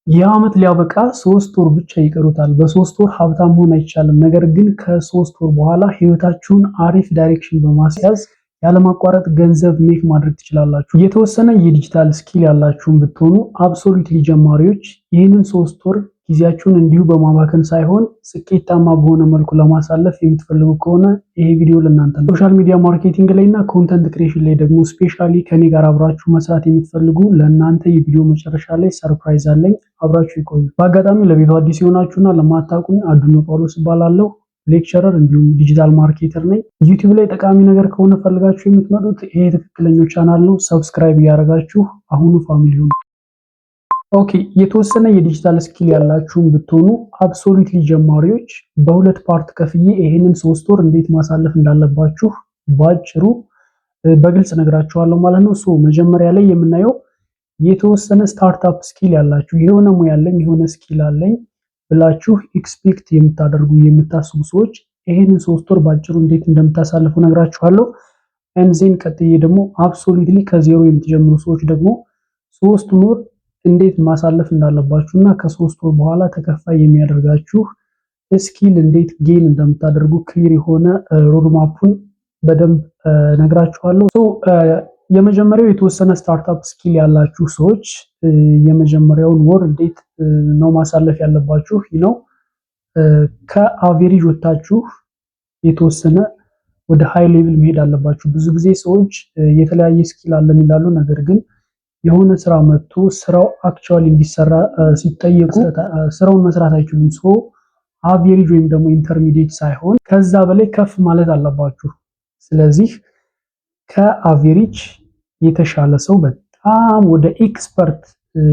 የዓመት ሊያበቃ 3 ወር ብቻ ይቀሩታል። በ3 ወር ሀብታም መሆን አይቻልም። ነገር ግን ከ3 ወር በኋላ ህይወታችሁን አሪፍ ዳይሬክሽን በማስያዝ ያለማቋረጥ ገንዘብ ሜክ ማድረግ ትችላላችሁ። የተወሰነ የዲጂታል ስኪል ያላችሁን ብትሆኑ አብሶሉትሊ ጀማሪዎች ይህንን 3 ወር ጊዜያችሁን እንዲሁ በማባከን ሳይሆን ስኬታማ በሆነ መልኩ ለማሳለፍ የምትፈልጉ ከሆነ ይሄ ቪዲዮ ለእናንተ ነው። ሶሻል ሚዲያ ማርኬቲንግ ላይ እና ኮንተንት ክሬሽን ላይ ደግሞ ስፔሻሊ ከኔ ጋር አብራችሁ መስራት የምትፈልጉ ለእናንተ የቪዲዮ መጨረሻ ላይ ሰርፕራይዝ አለኝ። አብራችሁ ይቆዩ። በአጋጣሚ ለቤቱ አዲስ የሆናችሁና ለማታውቁኝ አዱኛ ጳውሎስ እባላለሁ። ሌክቸረር እንዲሁም ዲጂታል ማርኬተር ነኝ። ዩቲዩብ ላይ ጠቃሚ ነገር ከሆነ ፈልጋችሁ የምትመጡት ይሄ ትክክለኛው ቻናል ነው። ሰብስክራይብ እያደረጋችሁ አሁኑ ፋሚሊ ሁኑ። ኦኬ፣ የተወሰነ የዲጂታል ስኪል ያላችሁን ብትሆኑ አብሶሉትሊ ጀማሪዎች በሁለት ፓርት ከፍዬ ይሄንን 3 ወር እንዴት ማሳለፍ እንዳለባችሁ ባጭሩ በግልጽ ነግራችኋለሁ ማለት ነው። መጀመሪያ ላይ የምናየው የተወሰነ ስታርታፕ ስኪል ያላችሁ የሆነ ሙያ አለኝ የሆነ ስኪል አለኝ ብላችሁ ኤክስፔክት የምታስቡ ሰዎች ይሄንን 3 ወር ባጭሩ እንዴት እንደምታሳልፉ ነግራችኋለሁ። እንዚህን ቀጥዬ ደግሞ አብሶሉትሊ ከዜሮ የምትጀምሩ ሰዎች ደግሞ 3 ወር እንዴት ማሳለፍ እንዳለባችሁ እና ከ3 ወር በኋላ ተከፋይ የሚያደርጋችሁ ስኪል እንዴት ጌን እንደምታደርጉ ክሊር የሆነ ሮድማፑን በደንብ ነግራችኋለሁ። የመጀመሪያው የተወሰነ ስታርታፕ ስኪል ያላችሁ ሰዎች የመጀመሪያውን ወር እንዴት ነው ማሳለፍ ያለባችሁ ነው። ከአቬሬጅ ወጣችሁ የተወሰነ ወደ ሃይ ሌቭል መሄድ አለባችሁ። ብዙ ጊዜ ሰዎች የተለያየ ስኪል አለን ይላሉ፣ ነገር ግን የሆነ ስራ መጥቶ ስራው አክቹዋሊ እንዲሰራ ሲጠየቁ ስራውን መስራት አይችሉም። አቬሬጅ ወይም ደግሞ ኢንተርሚዲየት ሳይሆን ከዛ በላይ ከፍ ማለት አለባችሁ። ስለዚህ ከአቬሬጅ የተሻለ ሰው በጣም ወደ ኤክስፐርት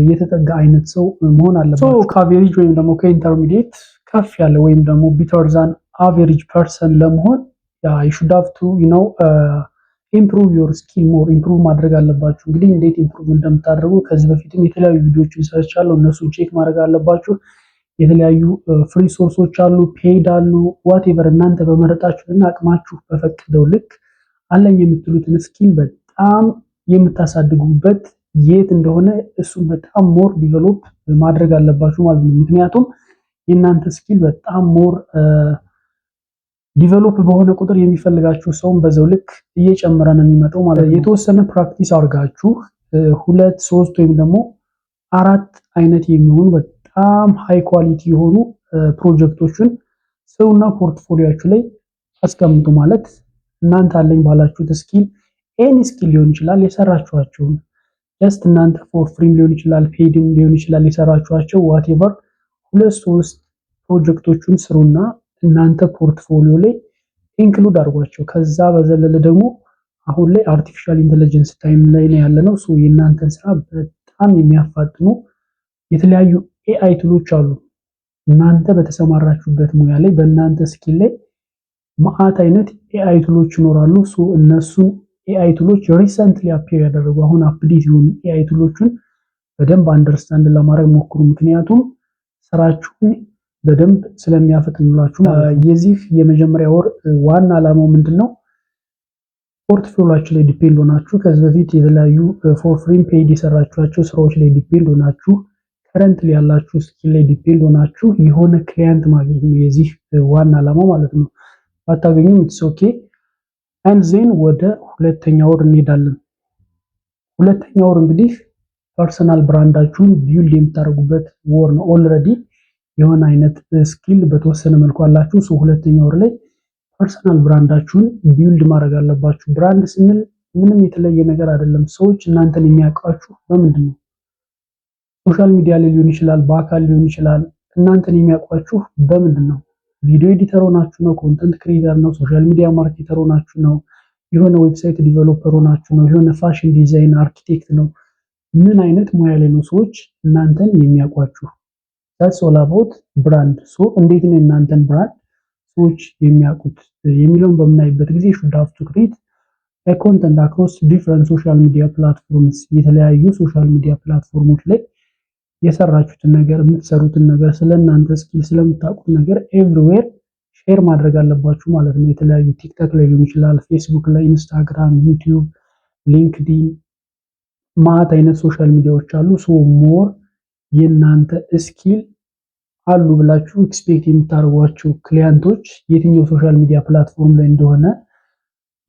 የተጠጋ አይነት ሰው መሆን አለባችሁ። ከአቬሬጅ ወይም ደግሞ ከኢንተርሚዲየት ከፍ ያለ ወይም ደግሞ ቢተር ዛን አቬሬጅ ፐርሰን ለመሆን you should have to ኢምፕሩቭ ዮር ስኪል ሞር ኢምፕሩቭ ማድረግ አለባችሁ። እንግዲህ እንዴት ኢምፕሩቭ እንደምታደርጉ ከዚህ በፊትም የተለያዩ ቪዲዮዎችን ሰርቻለሁ። እነሱን ቼክ ማድረግ አለባችሁ። የተለያዩ ፍሪ ሶርሶች አሉ፣ ፔይድ አሉ፣ ዋትኤቨር እናንተ በመረጣችሁና አቅማችሁ በፈቀደው ልክ አለኝ የምትሉትን ስኪል በጣም የምታሳድጉበት የት እንደሆነ እሱን በጣም ሞር ዲቨሎፕ ማድረግ አለባችሁ ማለት ነው። ምክንያቱም የእናንተ ስኪል በጣም ሞር ዲቨሎፕ በሆነ ቁጥር የሚፈልጋችሁ ሰውም በዛው ልክ እየጨመረ ነው የሚመጣው ማለት ነው። የተወሰነ ፕራክቲስ አድርጋችሁ 2 3 ወይም ደግሞ 4 አይነት የሚሆኑ በጣም ሃይ ኳሊቲ የሆኑ ፕሮጀክቶችን ሰውና ፖርትፎሊዮአችሁ ላይ አስቀምጡ ማለት እናንተ አለኝ ባላችሁት ስኪል ኤኒ ስኪል ሊሆን ይችላል የሰራችኋቸው ጀስት እናንተ ፎር ፍሪም ሊሆን ይችላል ፔድም ሊሆን ይችላል የሰራችኋቸው ዋትኤቨር 2 3 ፕሮጀክቶችን ስሩና እናንተ ፖርትፎሊዮ ላይ ኢንክሉድ አድርጓቸው። ከዛ በዘለለ ደግሞ አሁን ላይ አርቲፊሻል ኢንተለጀንስ ታይም ላይ ነው ያለነው። የእናንተን ስራ በጣም የሚያፋጥኑ የተለያዩ ኤአይ ቱሎች አሉ። እናንተ በተሰማራችሁበት ሙያ ላይ በእናንተ ስኪል ላይ ማአት አይነት ኤአይ ቱሎች ይኖራሉ። እነሱን ኤአይ ቱሎች ሪሰንትሊ አፒር ያደረጉ አሁን አፕዴት የሆኑ ኤአይ ቱሎችን በደንብ አንደርስታንድ ለማድረግ ሞክሩ። ምክንያቱም ስራችሁን በደንብ ስለሚያፈጥኑላችሁ። የዚህ የመጀመሪያ ወር ዋና ዓላማው ምንድነው? ፖርትፎሊዮአችሁ ላይ ዲፔንድ ሆናችሁ ከዚህ በፊት የተለያዩ ፎር ፍሪም ፔይድ የሰራችኋቸው ስራዎች ላይ ዲፔንድ ሆናችሁ ከረንትሊ ያላችሁ ስኪል ላይ ዲፔንድ ሆናችሁ የሆነ ክላይንት ማግኘት ነው የዚህ ዋና ዓላማው ማለት ነው። ባታገኙም ኢትስ ኦኬ። አንድ ዜን ወደ ሁለተኛ ወር እንሄዳለን። ሁለተኛ ወር እንግዲህ ፐርሰናል ብራንዳችሁን ቢልድ የምታደርጉበት ወር ነው። ኦልሬዲ የሆነ አይነት ስኪል በተወሰነ መልኩ አላችሁ። ሁለተኛ ወር ላይ ፐርሰናል ብራንዳችሁን ቢልድ ማድረግ አለባችሁ። ብራንድ ስንል ምንም የተለየ ነገር አይደለም። ሰዎች እናንተን የሚያውቋችሁ በምንድን ነው? ሶሻል ሚዲያ ላይ ሊሆን ይችላል፣ በአካል ሊሆን ይችላል። እናንተን የሚያውቋችሁ በምንድን ነው? ቪዲዮ ኤዲተር ሆናችሁ ነው? ኮንተንት ክሪኤተር ነው? ሶሻል ሚዲያ ማርኬተር ሆናችሁ ነው? የሆነ ዌብሳይት ዲቨሎፐር ሆናችሁ ነው? የሆነ ፋሽን ዲዛይን አርኪቴክት ነው? ምን አይነት ሙያ ላይ ነው ሰዎች እናንተን የሚያውቋችሁ? that's all about brand። እንዴት ነው እናንተን ብራንድ ሰዎች የሚያውቁት የሚለውን በምናይበት ጊዜ should have to create a content across different social media platforms። የተለያዩ ሶሻል ሚዲያ ፕላትፎርሞች ላይ የሰራችሁትን ነገር የምትሰሩትን ነገር ስለእናንተ ስኪል ስለምታውቁት ነገር ኤቭሪዌር ሼር ማድረግ አለባችሁ ማለት ነው። የተለያዩ ቲክቶክ ላይ ሊሆን ይችላል፣ ፌስቡክ ላይ፣ ኢንስታግራም፣ ዩቲዩብ፣ ሊንክዲን ማት አይነት ሶሻል ሚዲያዎች አሉ። ሞር የእናንተ ስኪል አሉ ብላችሁ ኤክስፔክት የምታደርጓቸው ክሊያንቶች የትኛው ሶሻል ሚዲያ ፕላትፎርም ላይ እንደሆነ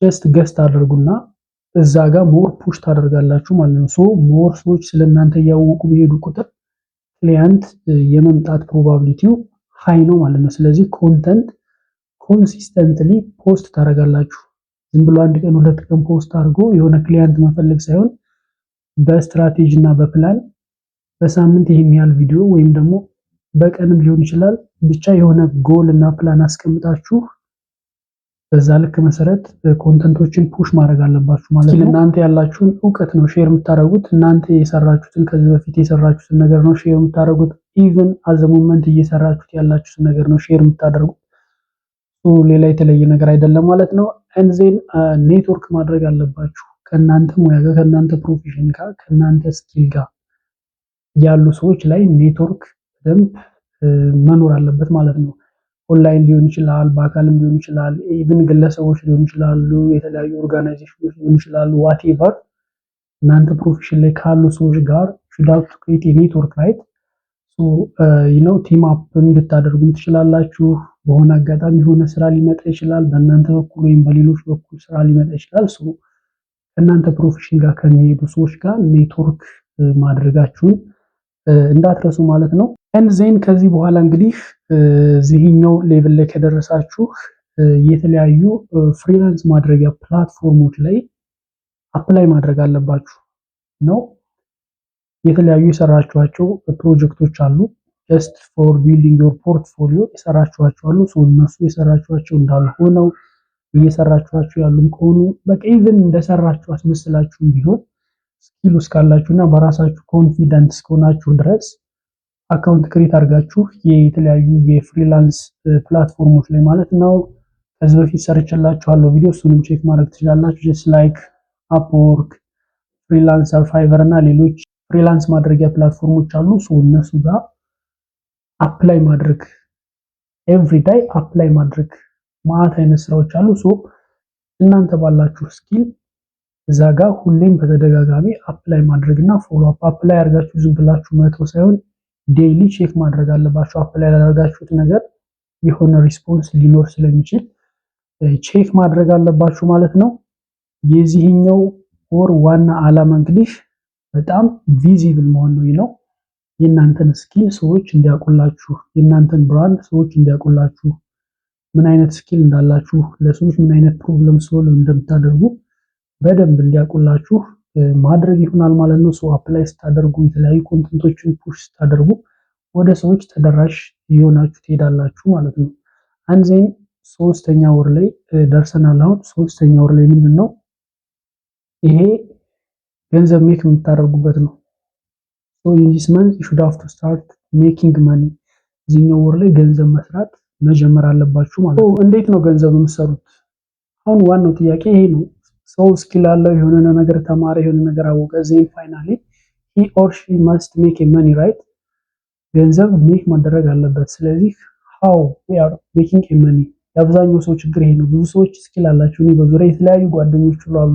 ጀስት ገስት አድርጉና እዛ ጋር ሞር ፑሽ ታደርጋላችሁ ማለት ነው። ሶ ሞር ሰዎች ስለእናንተ እያወቁ በሄዱ ቁጥር ክሊያንት የመምጣት ፕሮባቢሊቲው ሃይ ነው ማለት ነው። ስለዚህ ኮንተንት ኮንሲስተንትሊ ፖስት ታደርጋላችሁ። ዝም ብሎ አንድ ቀን ሁለት ቀን ፖስት አድርጎ የሆነ ክሊያንት መፈለግ ሳይሆን በስትራቴጂ እና በፕላን በሳምንት ይሄን ያህል ቪዲዮ ወይም ደግሞ በቀንም ሊሆን ይችላል ብቻ የሆነ ጎል እና ፕላን አስቀምጣችሁ በዛ ልክ መሰረት ኮንተንቶችን ፑሽ ማድረግ አለባችሁ ማለት ነው። እናንተ ያላችሁን እውቀት ነው ሼር የምታደርጉት። እናንተ የሰራችሁትን ከዚህ በፊት የሰራችሁትን ነገር ነው ሼር የምታደርጉት። ኢቭን አዘ ሞመንት እየሰራችሁት ያላችሁትን ነገር ነው ሼር የምታደርጉት። ሌላ የተለየ ነገር አይደለም ማለት ነው። እንዜን ኔትወርክ ማድረግ አለባችሁ ከእናንተ ሙያ ጋር፣ ከእናንተ ፕሮፌሽን ጋር፣ ከእናንተ ስኪል ጋር ያሉ ሰዎች ላይ ኔትወርክ በደንብ መኖር አለበት ማለት ነው። ኦንላይን ሊሆን ይችላል፣ በአካልም ሊሆን ይችላል፣ ኢቭን ግለሰቦች ሊሆን ይችላሉ፣ የተለያዩ ኦርጋናይዜሽኖች ሊሆን ይችላሉ። ዋቴቨር እናንተ ፕሮፌሽን ላይ ካሉ ሰዎች ጋር should have to create a network, right? so ቲም አፕ እንድታደርጉም ትችላላችሁ። በሆነ አጋጣሚ የሆነ ስራ ሊመጣ ይችላል በእናንተ በኩል ወይም በሌሎች በኩል ስራ ሊመጣ ይችላል። ከእናንተ ፕሮፌሽን ጋር ከሚሄዱ ሰዎች ጋር ኔትወርክ ማድረጋችሁን እንዳትረሱ ማለት ነው። ዜን ከዚህ በኋላ እንግዲህ እዚህኛው ሌቭል ላይ ከደረሳችሁ የተለያዩ ፍሪላንስ ማድረጊያ ፕላትፎርሞች ላይ አፕላይ ማድረግ አለባችሁ ነው። የተለያዩ የሰራችኋቸው ፕሮጀክቶች አሉ። ጀስት ፎር ቢልዲንግ ዮር ፖርትፎሊዮ የሰራችኋቸው አሉ። እነሱ የሰራችኋቸው እንዳሉ ሆነው እየሰራችኋቸው ያሉም ከሆኑ በቃ ኢቭን እንደሰራችሁ አስመስላችሁም ቢሆን ስኪል እስካላችሁና በራሳችሁ ኮንፊደንት እስከሆናችሁ ድረስ አካውንት ክሬት አድርጋችሁ የተለያዩ የፍሪላንስ ፕላትፎርሞች ላይ ማለት ነው። ከዚህ በፊት ሰርችላችኋለሁ ቪዲዮ፣ እሱንም ቼክ ማድረግ ትችላላችሁ። ጀስት ላይክ አፕወርክ፣ ፍሪላንሰር፣ ፋይቨር እና ሌሎች ፍሪላንስ ማድረጊያ ፕላትፎርሞች አሉ። እነሱ ጋር አፕላይ ማድረግ ኤቭሪዳይ አፕላይ ማድረግ ማአት አይነት ስራዎች አሉ። እናንተ ባላችሁ ስኪል እዛ ጋር ሁሌም በተደጋጋሚ አፕላይ ማድረግና ፎሎ አፕ አፕላይ አድርጋችሁ ዝም ብላችሁ መተው ሳይሆን ዴይሊ ቼክ ማድረግ አለባችሁ። አፕላይ ያደረጋችሁት ነገር የሆነ ሪስፖንስ ሊኖር ስለሚችል ቼክ ማድረግ አለባችሁ ማለት ነው። የዚህኛው ወር ዋና ዓላማ እንግዲህ በጣም ቪዚብል መሆን ነው። የእናንተን ስኪል ሰዎች እንዲያውቁላችሁ፣ የእናንተን ብራንድ ሰዎች እንዲያውቁላችሁ፣ ምን አይነት ስኪል እንዳላችሁ፣ ለሰዎች ምን አይነት ፕሮብለም ሶልቭ እንደምታደርጉ በደንብ እንዲያውቁላችሁ ማድረግ ይሆናል ማለት ነው። አፕላይ ስታደርጉ የተለያዩ ኮንተንቶችን ፑሽ ስታደርጉ ወደ ሰዎች ተደራሽ እየሆናችሁ ትሄዳላችሁ ማለት ነው። አንዜን ሶስተኛ ወር ላይ ደርሰናል። አሁን ሶስተኛ ወር ላይ ምንድነው ይሄ ገንዘብ ሜክ የምታደርጉበት ነው። in this month you should have to start making money። እዚህኛው ወር ላይ ገንዘብ መስራት መጀመር አለባችሁ ማለት ነው። እንዴት ነው ገንዘብ የምትሰሩት? አሁን ዋናው ጥያቄ ይሄ ነው። ሰው ስኪል አለው፣ የሆነ ነገር ተማረ፣ የሆነ ነገር አወቀ፣ ዜን ፋይናሊ he or she must make a money, right? ገንዘብ ሜክ ማድረግ አለበት። ስለዚህ how we are making a money የአብዛኛው ሰው ችግር ይሄ ነው። ብዙ ሰዎች ስኪል አላቸው። እኔ በዙሪያ የተለያዩ ጓደኞች አሉ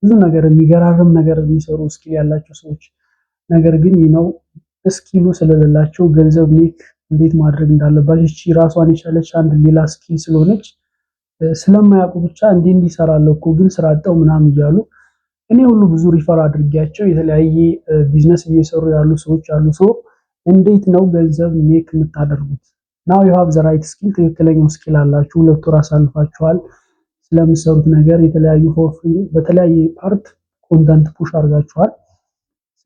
ብዙ ነገር የሚገራርም ነገር የሚሰሩ ስኪል ያላቸው ሰዎች፣ ነገር ግን ስኪሉ ስለሌላቸው ገንዘብ ሜክ እንዴት ማድረግ እንዳለባቸው እቺ ራሷን የቻለች አንድ ሌላ ስኪል ስለሆነች ስለማያውቁ ብቻ እንዲሰራለው እኮ ግን ስራ አጣው ምናምን እያሉ እኔ ሁሉ ብዙ ሪፈር አድርጌያቸው የተለያየ ቢዝነስ እየሰሩ ያሉ ሰዎች አሉ። እንዴት ነው ገንዘብ ሜክ የምታደርጉት? ናው ዩ ሃቭ ዘ ራይት ስኪል፣ ትክክለኛው ስኪል አላችሁ፣ ሁለት ወር አሳልፋችኋል። ስለምትሰሩት ነገር የተለያዩ በተለያየ ፓርት ኮንተንት ፑሽ አድርጋችኋል።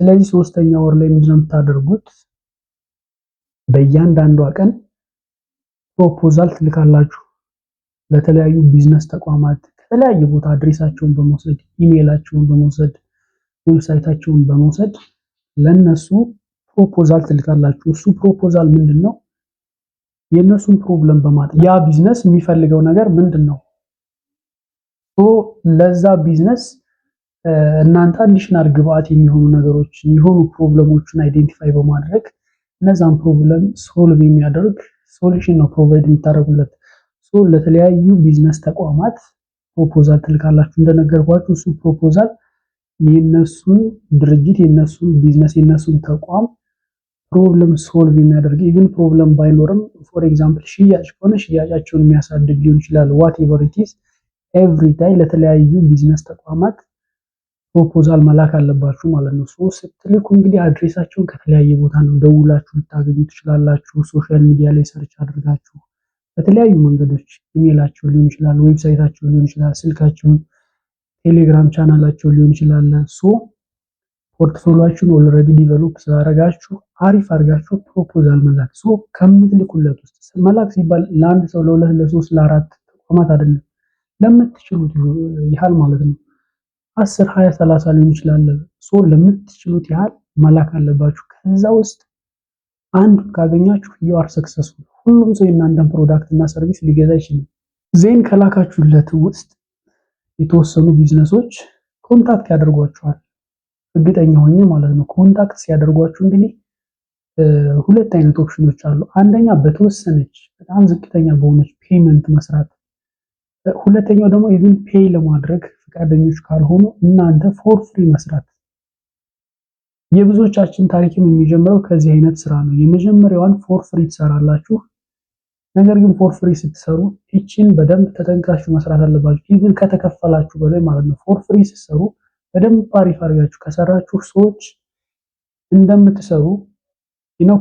ስለዚህ ሶስተኛ ወር ላይ ምንድነው የምታደርጉት? በእያንዳንዷ ቀን ፕሮፖዛል ትልካላችሁ ለተለያዩ ቢዝነስ ተቋማት ከተለያየ ቦታ አድሬሳቸውን በመውሰድ ኢሜይላቸውን በመውሰድ ዌብሳይታቸውን በመውሰድ ለነሱ ፕሮፖዛል ትልካላችሁ። እሱ ፕሮፖዛል ምንድነው? የነሱን ፕሮብለም በማጥናት ያ ቢዝነስ የሚፈልገው ነገር ምንድነው? ለዛ ቢዝነስ እናንተ አዲሽናል ግብአት የሚሆኑ ነገሮች የሚሆኑ ፕሮብለሞችን አይዴንቲፋይ በማድረግ እነዛን ፕሮብለም ሶልቭ የሚያደርግ ሶሉሽን ነው ፕሮቫይድ የምታደርጉለት። ለተለያዩ ቢዝነስ ተቋማት ፕሮፖዛል ትልካላችሁ። እንደነገርኳችሁ እሱ ፕሮፖዛል የነሱን ድርጅት የነሱን ቢዝነስ የነሱን ተቋም ፕሮብለም ሶልቭ የሚያደርግ ኢቭን ፕሮብለም ባይኖርም ፎር ኤግዛምፕል ሽያጭ ከሆነ ሽያጫቸውን የሚያሳድግ ሊሆን ይችላል። ዋት ኤቨር ኢት ኢዝ ኤቭሪ ታይም ለተለያዩ ቢዝነስ ተቋማት ፕሮፖዛል መላክ አለባችሁ ማለት ነው። ስትልኩ እንግዲህ አድሬሳቸውን ከተለያየ ቦታ ነው ደውላችሁ ልታገኙ ትችላላችሁ። ሶሻል ሚዲያ ላይ ሰርች አድርጋችሁ በተለያዩ መንገዶች ኢሜላቸው ሊሆን ይችላል፣ ዌብሳይታቸው ሊሆን ይችላል፣ ስልካቸውን፣ ቴሌግራም ቻናላቸው ሊሆን ይችላል። ፖርትፎሊዮአችሁን ኦልሬዲ ዲቨሎፕ ስላደረጋችሁ አሪፍ አድርጋችሁ ፕሮፖዛል መላክ። ከምትልኩለት ውስጥ መላክ ሲባል ለአንድ ሰው ለሁለት ለሶስት ለአራት ተቋማት አይደለም፣ ለምትችሉት ያህል ማለት ነው። 10 20 30 ሊሆን ይችላል። ለምትችሉት ያህል መላክ አለባችሁ። ከዛ ውስጥ አንድ ካገኛችሁ you are successful። ሁሉም ሰው የእናንተን ፕሮዳክት እና ሰርቪስ ሊገዛ ይችላል። ዜን ከላካችሁለት ውስጥ የተወሰኑ ቢዝነሶች ኮንታክት ያደርጓችኋል። እርግጠኛ ሆኜ ማለት ነው። ኮንታክት ሲያደርጓችሁ እንግዲህ ሁለት አይነት ኦፕሽኖች አሉ። አንደኛ በተወሰነች በጣም ዝቅተኛ በሆነች ፔመንት መስራት፣ ሁለተኛው ደግሞ ኢቭን ፔይ ለማድረግ ፈቃደኞች ካልሆኑ እናንተ ፎር ፍሪ መስራት። የብዙዎቻችን ታሪክም የሚጀምረው ከዚህ አይነት ስራ ነው። የመጀመሪያዋን ፎር ፍሪ ትሰራላችሁ። ነገር ግን ፎር ፍሪ ስትሰሩ እቺን በደንብ ተጠንቅቃችሁ መስራት አለባችሁ። ኢቭን ከተከፈላችሁ በላይ ማለት ነው። ፎር ፍሪ ስትሰሩ በደንብ አሪፍ አድርጋችሁ ከሰራችሁ ሰዎች እንደምትሰሩ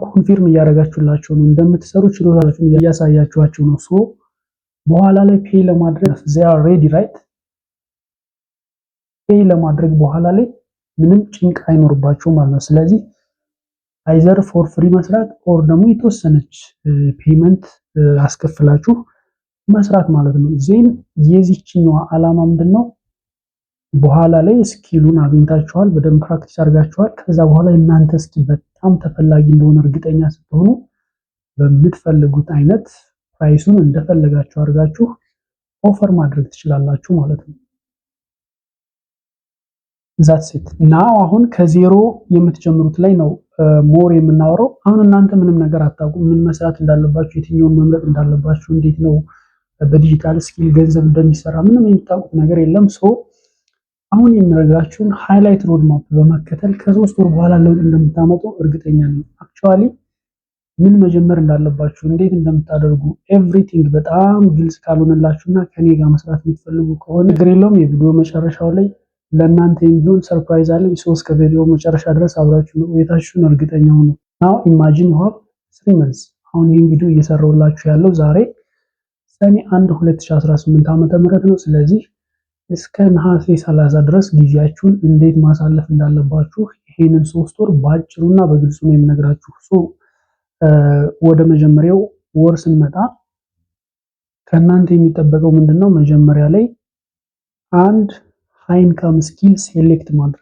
ኮንፊርም እያደረጋችሁላቸው ነው። እንደምትሰሩ ችሎታችሁን እያሳያችኋቸው ነው። በኋላ ላይ ፔይ ለማድረግ they are ready right ፔይ ለማድረግ በኋላ ላይ ምንም ጭንቅ አይኖርባችሁም ማለት ነው። ስለዚህ አይዘር ፎር ፍሪ መስራት ኦር ደግሞ የተወሰነች ፔመንት አስከፍላችሁ መስራት ማለት ነው። ዜን የዚህኛው ዓላማ ምንድነው? በኋላ ላይ ስኪሉን አግኝታችኋል፣ በደንብ ፕራክቲስ አድርጋችኋል። ከዛ በኋላ እናንተ ስኪል በጣም ተፈላጊ እንደሆነ እርግጠኛ ስትሆኑ በምትፈልጉት አይነት ፕራይሱን እንደፈለጋችሁ አድርጋችሁ ኦፈር ማድረግ ትችላላችሁ ማለት ነው። ዛትስ ኢት ናው። አሁን ከዜሮ የምትጀምሩት ላይ ነው ሞር የምናወራው። አሁን እናንተ ምንም ነገር አታውቁም፣ ምን መስራት እንዳለባችሁ፣ የትኛውን መምረጥ እንዳለባችሁ፣ እንዴት ነው በዲጂታል ስኪል ገንዘብ እንደሚሰራ ምንም የምታውቁት ነገር የለም። አሁን የምነግራችሁን ሃይላይት ሮድማፕ በመከተል ከ3 ወር በኋላ ለውጥ እንደምታመጡ እርግጠኛ ነኝ። አክቹአሊ ምን መጀመር እንዳለባችሁ፣ እንዴት እንደምታደርጉ ኤቭሪቲንግ በጣም ግልጽ ካልሆነላችሁና ከኔ ጋር መስራት የምትፈልጉ ከሆነ ችግር የለውም። የቪዲዮ መጨረሻው ላይ ለእናንተ የሚሆን ሰርፕራይዝ አለኝ። እስከ ቪዲዮ መጨረሻ ድረስ አብራችሁ ቆይታችሁን እርግጠኛ ሁኑ። ናው ኢማጂን ዩ ሃቭ 3 months። አሁን ይሄን ቪዲዮ እየሰራሁላችሁ ያለው ዛሬ ሰኔ 1 2018 ዓ.ም ነው። ስለዚህ እስከ ነሐሴ 30 ድረስ ጊዜያችሁን እንዴት ማሳለፍ እንዳለባችሁ ይሄንን 3 ወር ባጭሩና በግልጹ ነው የምነግራችሁ። ወደ መጀመሪያው ወር ስንመጣ ከእናንተ የሚጠበቀው ምንድነው? መጀመሪያ ላይ አንድ ሃይ ኢንካም ስኪል ሴሌክት ማድረግ።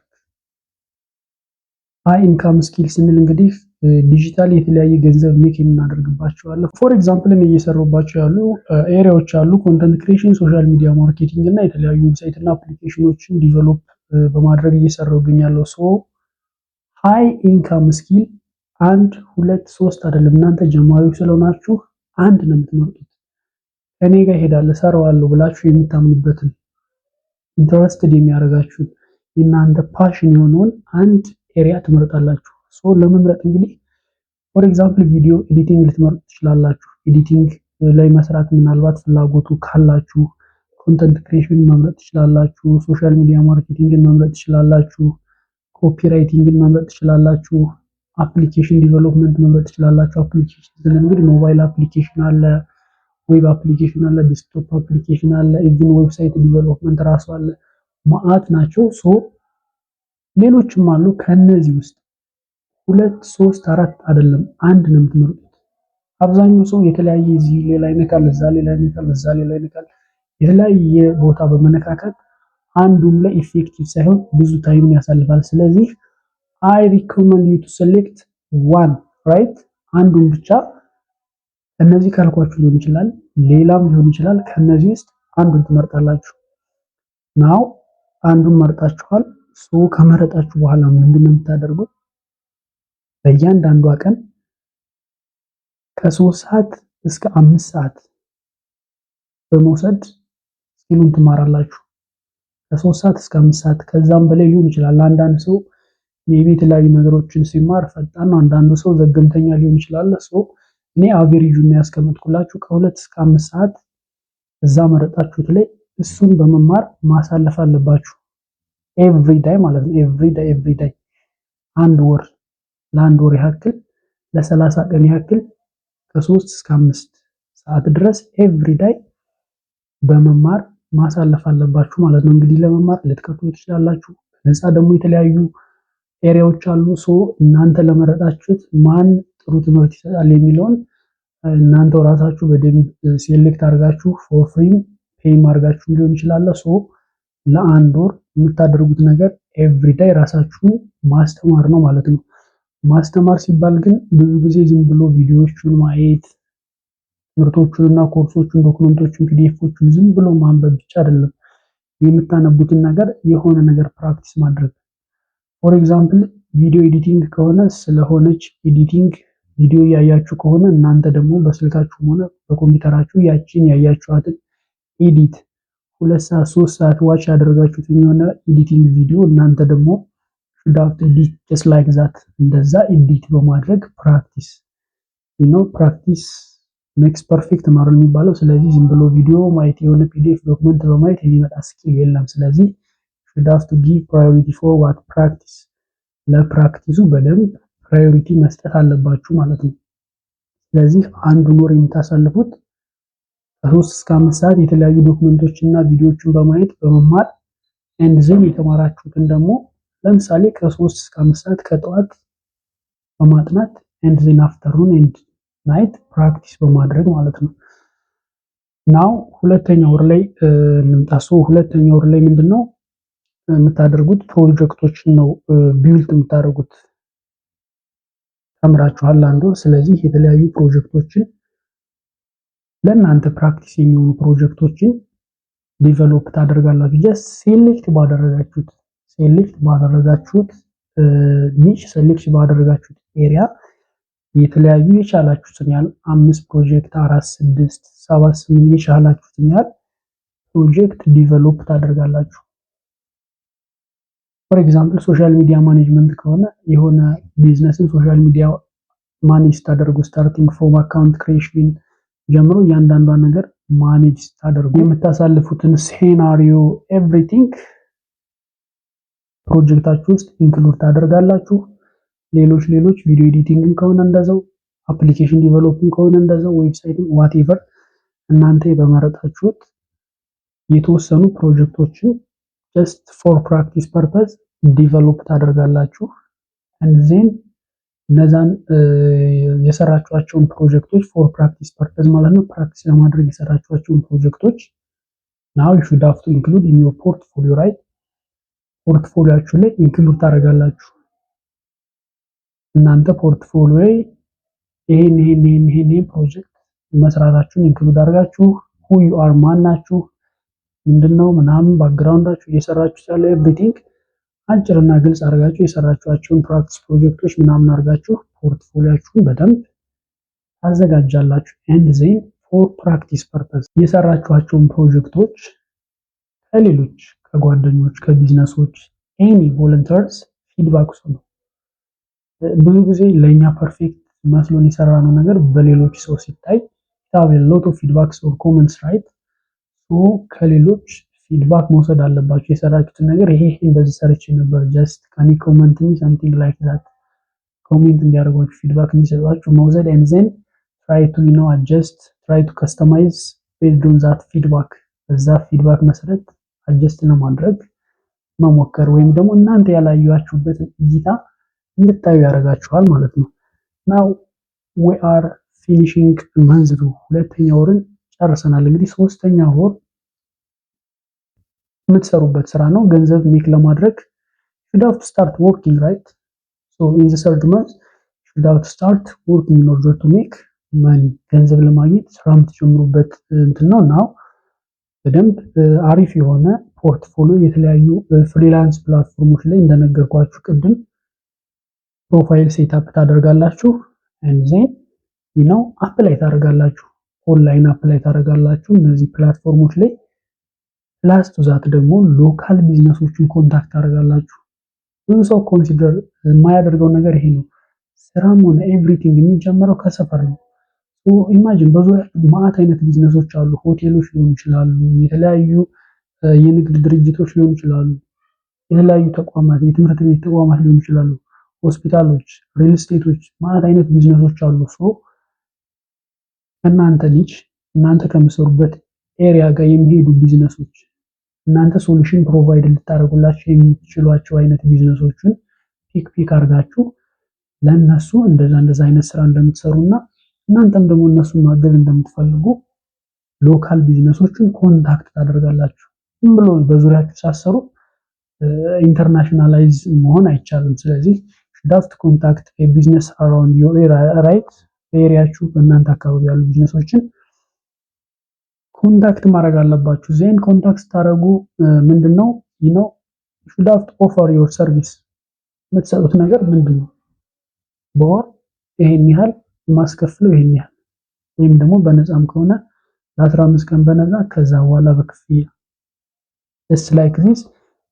ሃይ ኢንካም ስኪል ስንል እንግዲህ ዲጂታል የተለያየ ገንዘብ ሜክ የምናደርግባቸው አለ። ፎር ኤግዛምፕል እኔ እየሰራሁባቸው ያሉ ኤሪያዎች አሉ። ኮንተንት ክሪኤሽን፣ ሶሻል ሚዲያ ማርኬቲንግ እና የተለያዩ ዌብሳይት እና አፕሊኬሽኖችን ዲቨሎፕ በማድረግ እየሰራሁ እገኛለሁ። ሃይ ኢንካም ስኪል 1 2 3 አይደለም። እናንተ ጀማሪዎች ስለሆናችሁ አንድ ነው የምትመርጡት። እኔ ጋር እሄዳለሁ እሰራዋለሁ ብላችሁ የምታምኑበትን ኢንተረስትድ የሚያደርጋችሁን የእናንተ ፓሽን የሆነውን አንድ ኤሪያ ትመርጣላችሁ። ለመምረጥ እንግዲህ ፎር ኤግዛምፕል ቪዲዮ ኤዲቲንግ ልትመርጡ ትችላላችሁ። ኤዲቲንግ ላይ መስራት ምናልባት ፍላጎቱ ካላችሁ ኮንተንት ክሪኤሽን መምረጥ ትችላላችሁ። ሶሻል ሚዲያ ማርኬቲንግን መምረጥ ትችላላችሁ። ኮፒራይቲንግን መምረጥ ትችላላችሁ። አፕሊኬሽን ዲቨሎፕመንት መምረጥ ትችላላችሁ። አፕሊኬሽን ስንል እንግዲህ ሞባይል አፕሊኬሽን አለ፣ ዌብ አፕሊኬሽን አለ፣ ዲስክቶፕ አፕሊኬሽን አለ፣ ኢቭን ዌብሳይት ዲቨሎፕመንት ራሱ አለ። ማአት ናቸው። ሌሎችም አሉ። ከነዚህ ውስጥ 2 3 4 አይደለም አንድ ነው የምትመርጡት። አብዛኛው ሰው የተለያየ እዚህ ሌላ ይነካል፣ እዛ ሌላ ይነካል፣ እዛ ሌላ ይነካል። የተለያየ ቦታ በመነካከት አንዱም ላይ ኢፌክቲቭ ሳይሆን ብዙ ታይምን ያሳልፋል። ስለዚህ I recommend you to select one, right? አንዱን ብቻ እነዚህ ካልኳችሁ ሊሆን ይችላል፣ ሌላም ሊሆን ይችላል። ከነዚህ ውስጥ አንዱን ትመርጣላችሁ። ናው አንዱን መርጣችኋል። ከመረጣችሁ በኋላ ምንድነው የምታደርጉት? በእያንዳንዷ ቀን ከ3 ሰዓት እስከ 5 ሰዓት በመውሰድ ስኪሉን ትማራላችሁ። ከ3 ሰዓት እስከ 5 ሰዓት ከዛም በላይ ሊሆን ይችላል። አንዳንድ ሰው ሜቢ የተለያዩ ነገሮችን ሲማር ፈጣን ነው። አንዳንዱ ሰው ዘገምተኛ ሊሆን ይችላል። እኔ አቬሬጁን ያስቀመጥኩላችሁ ከ2 እስከ 5 ሰዓት እዛ መረጣችሁት ላይ እሱን በመማር ማሳለፍ አለባችሁ። ኤቭሪዳይ ማለት ነው። ኤቭሪዳይ ለአንድ ወር ያክል ለ30 ቀን ያክል ከ3 እስከ 5 ሰዓት ድረስ ኤቭሪዳይ በመማር ማሳለፍ አለባችሁ ማለት ነው። እንግዲህ ለመማር ልትከፍሉ ትችላላችሁ። ነፃ ደግሞ የተለያዩ ኤሪያዎች አሉ። እናንተ ለመረጣችሁት ማን ጥሩ ትምህርት ይሰጣል የሚለውን እናንተው ራሳችሁ በደንብ ሴሌክት አድርጋችሁ ፎር ፍሪም ፔይም አድርጋችሁ ሊሆን ይችላል። ለአንድ ወር የምታደርጉት ነገር ኤቭሪዳይ ራሳችሁን ማስተማር ነው ማለት ነው። ማስተማር ሲባል ግን ብዙ ጊዜ ዝም ብሎ ቪዲዮዎቹን ማየት፣ ትምህርቶቹንና ኮርሶቹን፣ ዶክመንቶቹን፣ ፒዲኤፎቹን ዝም ብሎ ማንበብ ብቻ አይደለም። የምታነቡትን ነገር የሆነ ነገር ፕራክቲስ ማድረግ። ፎር ኤግዛምፕል ቪዲዮ ኤዲቲንግ ከሆነ ስለሆነች ኤዲቲንግ ቪዲዮ ያያችሁ ከሆነ እናንተ ደግሞ በስልካችሁም ሆነ በኮምፒውተራችሁ ያቺን ያያችኋትን ኤዲት 2 ሰዓት 3 ሰዓት ዋች ያደረጋችሁትን የሆነ ኤዲቲንግ ቪዲዮ እናንተ ደግሞ should have to edit just like that እንደዛ ኤዲት በማድረግ ፕራክቲስ ፕራክቲስ ሜክስ ፐርፌክት ነው የሚባለው። ስለዚህ ዝም ብሎ ቪዲዮ ማየት የሆነ ፒዲኤፍ ዶክመንት በማየት የሚመጣ ስኪል የለም። ስለዚህ should have to give priority for what practice ለፕራክቲሱ በደንብ ፕራዮሪቲ መስጠት አለባችሁ ማለት ነው። ስለዚህ አንዱን ወር የምታሳልፉት ከ3 እስከ 5 ሰዓት የተለያዩ ዶክመንቶችን እና ቪዲዮዎችን በማየት በመማር ኤንድ ዘን የተማራችሁትን ደግሞ ለምሳሌ ከ3 እስከ 5 ሰዓት ከጠዋት በማጥናት ኤንድ ዘን አፍተርኑን ኤንድ ናይት ፕራክቲስ በማድረግ ማለት ነው። ናው ሁለተኛው ወር ላይ እንምጣ። ሁለተኛው ወር ላይ ምንድነው የምታደርጉት? ፕሮጀክቶችን ነው ቢልድ የምታደርጉት። ተምራችኋል አንዱ። ስለዚህ የተለያዩ ፕሮጀክቶችን ለእናንተ ፕራክቲስ የሚሆኑ ፕሮጀክቶችን ዲቨሎፕ ታደርጋላችሁ። ጀስት ሴሌክት ባደረጋችሁት ኒሽ ሴሌክት ባደረጋችሁት ኤሪያ የተለያዩ የቻላችሁትን ያህል 5 ፕሮጀክት 4 6 7 8 የቻላችሁትን ያህል ፕሮጀክት ዲቨሎፕ ታደርጋላችሁ። ፎር ኤግዛምፕል ሶሻል ሚዲያ ማኔጅመንት ከሆነ የሆነ ቢዝነስን ሶሻል ሚዲያ ማኔጅ ታደርጉ ስታርቲንግ ፍሮም አካውንት ክሬሽን ጀምሮ እያንዳንዷን ነገር ማኔጅ ታደርጉ የምታሳልፉትን ሴናሪዮ ኤቭሪቲንግ ፕሮጀክታችሁ ውስጥ ኢንክሉድ ታደርጋላችሁ። ሌሎች ቪዲዮ ኤዲቲንግ ከሆነ እንደዛው፣ አፕሊኬሽን ዲቨሎፒንግ ከሆነ እንደዛው፣ ዌብሳይቲንግ ዋትኤቨር እናንተ በመረጣችሁት የተወሰኑ ፕሮጀክቶችን ጀስት ፎር ፕራክቲስ ፐርፐዝ ዲቨሎፕ ታደርጋላችሁ። and then እነዛን የሰራችኋቸውን ፕሮጀክቶች ፎር ፕራክቲስ ፐርፐዝ ማለት ነው፣ ፕራክቲስ ለማድረግ የሰራችኋቸውን ፕሮጀክቶች now you should have to include in your portfolio, right? ፖርትፎሊዮአችሁ ላይ ኢንክሉድ ታደርጋላችሁ። እናንተ ፖርትፎሊዮ ላይ ይሄን ፕሮጀክት መስራታችሁን ኢንክሉድ አድርጋችሁ who you are ማናችሁ ምንድነው ምናምን ባክግራውንዳችሁ እየሰራችሁ ያለው ኤቭሪቲንግ አጭርና ግልጽ አድርጋችሁ የሰራችኋቸውን ፕራክቲስ ፕሮጀክቶች ምናምን አድርጋችሁ ፖርትፎሊዮአችሁን በደንብ ታዘጋጃላችሁ። and then for practice purpose የሰራችኋቸውን ፕሮጀክቶች ከሌሎች ከጓደኞች ከቢዝነሶች ኤኒ ቮለንተርስ ፊድባክ ወስዱ። ብዙ ጊዜ ለኛ ፐርፌክት መስሎን የሰራነው ነገር በሌሎች ሰው ሲታይ have a lot of feedbacks or comments, right? ከሌሎች ፊድባክ መውሰድ አለባችሁ። የሰራችሁትን ነገር ይሄ እንደዚህ ሰርቼ ነበር just can you comment me something like that ኮሜንት እንዲያደርጓችሁ ፊድባክ እንዲሰጧችሁ መውሰድ and then try to adjust, try to customize based on that feedback በዛ ፊድባክ መሰረት አጀስት ለማድረግ መሞከር ወይም ደግሞ እናንተ ያላያችሁበትን እይታ እንድታዩ ያደርጋችኋል ማለት ነው። now we are finishing month 2 ሁለተኛው ወርን ጨርሰናል። እንግዲህ ሶስተኛው ወር የምትሰሩበት ስራ ነው። ገንዘብ ሜክ ለማድረግ should have to start working, right? so in the third month should have to start working in order to make money ገንዘብ ለማግኘት ስራ የምትጀምሩበት እንትን ነው። now በደንብ አሪፍ የሆነ ፖርትፎሊዮ የተለያዩ ፍሪላንስ ፕላትፎርሞች ላይ እንደነገርኳችሁ ቅድም ፕሮፋይል ሴትአፕ ታደርጋላችሁ and then አፕላይ ታደርጋላችሁ፣ ኦንላይን አፕላይ ታደርጋላችሁ እነዚህ ፕላትፎርሞች ላይ ፕላስ ቱ ዛት ደግሞ ሎካል ቢዝነሶችን ኮንታክት ታደርጋላችሁ። ብዙ ሰው ኮንሲደር የማያደርገው ነገር ይሄ ነው። ስራም ሆነ ኤቭሪቲንግ የሚጀምረው ከሰፈር ነው። ኢማጂን በዙሪያ ማአት አይነት ቢዝነሶች አሉ። ሆቴሎች ሊሆኑ ይችላሉ፣ የተለያዩ የንግድ ድርጅቶች ሊሆኑ ይችላሉ፣ የተለያዩ ተቋማት፣ የትምህርት ቤት ተቋማት ሊሆኑ ይችላሉ፣ ሆስፒታሎች፣ ሪል ስቴቶች፣ ማአት አይነት ቢዝነሶች አሉ። እናንተ ልጅ እናንተ ከምትሰሩበት ኤሪያ ጋር የሚሄዱ ቢዝነሶች እናንተ ሶሉሽን ፕሮቫይድ ልታደርጉላቸው የምትችሏቸው አይነት ቢዝነሶችን ፒክ አድርጋችሁ ለእነሱ እንደዛ አይነት ስራ እንደምትሰሩና እናንተም ደግሞ እነሱን ማገዝ እንደምትፈልጉ ሎካል ቢዝነሶችን ኮንታክት ታደርጋላችሁ። ዝም ብሎ በዙሪያችሁ ሳሰሩ ኢንተርናሽናላይዝ መሆን አይቻልም። ስለዚህ ዳፍት ኮንታክት ቢዝነስ አራውንድ ዮር ራይት በኤሪያችሁ በእናንተ አካባቢ ያሉ ቢዝነሶችን ኮንታክት ማድረግ አለባችሁ። ዜን ኮንታክት ታደርጉ ምንድነው should have to offer your service የምትሰጡት ነገር ምንድነው? በወር ይሄን ያህል ማስከፍለው ይሄን ያህል ወይም ደግሞ በነፃም ከሆነ ለ15 ቀን በነፃ ከዛ በኋላ በክፍያ ደስ ላይክ ዚስ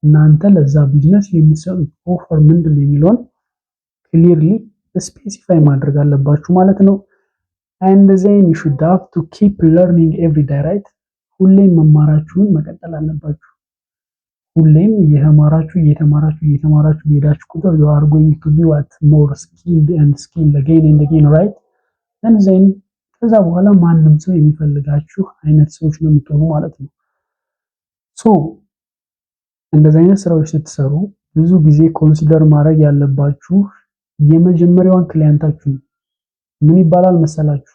እናንተ ለዛ ቢዝነስ የምትሰጡት ኦፈር ምንድነው የሚለውን ክሊርሊ ስፔሲፋይ ማድረግ አለባችሁ ማለት ነው። and then you should have to keep learning every day, right? ሁሌም መማራችሁን መቀጠል አለባችሁ። ሁሌም እየተማራችሁ ሄዳችሁ ቁጥር you are going to be what more skilled again and again, right? and then ከዛ በኋላ ማንም ሰው የሚፈልጋችሁ አይነት ሰዎች ነው የምትሆኑ ማለት ነው። እንደዚህ አይነት ስራዎች ስትሰሩ ብዙ ጊዜ ኮንሲደር ማድረግ ያለባችሁ የመጀመሪያውን ክሊያንታችሁ ምን ይባላል መሰላችሁ?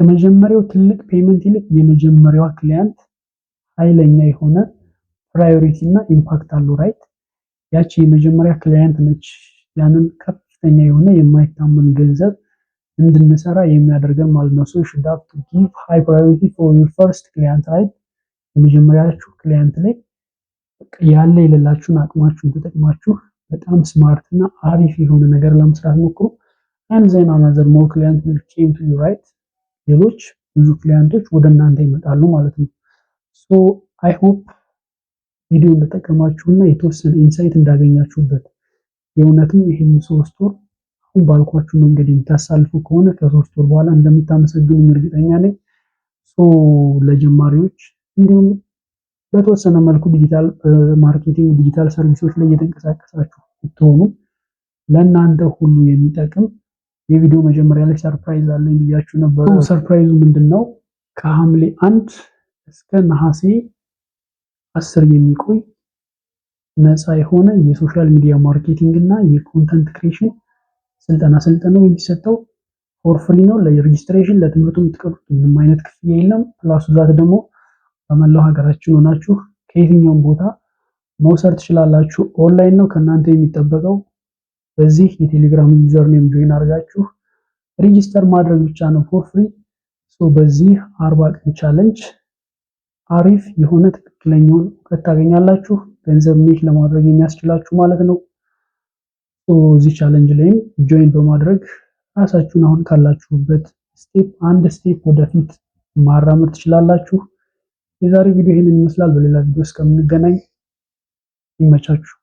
ከመጀመሪያው ትልቅ ፔመንት ይልቅ የመጀመሪያዋ ክሊያንት ኃይለኛ የሆነ ፕራዮሪቲ እና ኢምፓክት አለው፣ ራይት? ያቺ የመጀመሪያ ክሊያንት ነች ያንን ከፍተኛ የሆነ የማይታመን ገንዘብ እንድንሰራ የሚያደርገን ማለት ነው። so you should have to give high priority for your first client, right? የመጀመሪያችሁ ክሊያንት ላይ ያለ የሌላችሁን አቅማችሁን ተጠቅማችሁ በጣም ስማርት እና አሪፍ የሆነ ነገር ለመስራት ሞክሩ። and then another more client will came to you, right? ሌሎች ብዙ ክሊያንቶች ወደ እናንተ ይመጣሉ ማለት ነው። so I hope ቪዲዮ እንደተጠቀማችሁና የተወሰነ ኢንሳይት እንዳገኛችሁበት የእውነትም ይሄን 3 ወር አሁን ባልኳችሁ መንገድ የምታሳልፉ ከሆነ ከ3 ወር በኋላ እንደምታመሰግኑ እርግጠኛ ነኝ። ለጀማሪዎች እንዲሁም በተወሰነ መልኩ ዲጂታል ማርኬቲንግ ዲጂታል ሰርቪሶች ላይ እየተንቀሳቀሳችሁ ብትሆኑ ለእናንተ ሁሉ የሚጠቅም የቪዲዮ መጀመሪያ ላይ ሰርፕራይዝ አለኝ ብያችሁ ነበር። ሰርፕራይዙ ምንድነው? ከሐምሌ 1 እስከ ነሐሴ 10 የሚቆይ ነፃ የሆነ የሶሻል ሚዲያ ማርኬቲንግ እና የኮንተንት ክሬሽን ስልጠናው የሚሰጠው ፎር ፍሪ ነው። ለሬጂስትሬሽን ለትምህርቱ የምትከፍሉት ምንም አይነት ክፍያ የለም። ፕላስ ዛት ደግሞ በመላው ሀገራችን ሆናችሁ ከየትኛውም ቦታ መውሰድ ትችላላችሁ። ኦንላይን ነው። ከእናንተ የሚጠበቀው በዚህ የቴሌግራም ዩዘር ኔም ጆይን አድርጋችሁ ሬጂስተር ማድረግ ብቻ ነው ፎር ፍሪ። በዚህ 40 ቀን ቻሌንጅ አሪፍ የሆነ ትክክለኛውን እውቀት ታገኛላችሁ፣ ገንዘብ ሜክ ለማድረግ የሚያስችላችሁ ማለት ነው። እዚህ ቻሌንጅ ላይም ጆይን በማድረግ ራሳችሁን አሁን ካላችሁበት አንድ ስቴፕ ወደፊት ማራመድ ትችላላችሁ። የዛሬ ቪዲዮ ይሄንን ይመስላል። በሌላ ቪዲዮ እስከምንገናኝ ይመቻችሁ።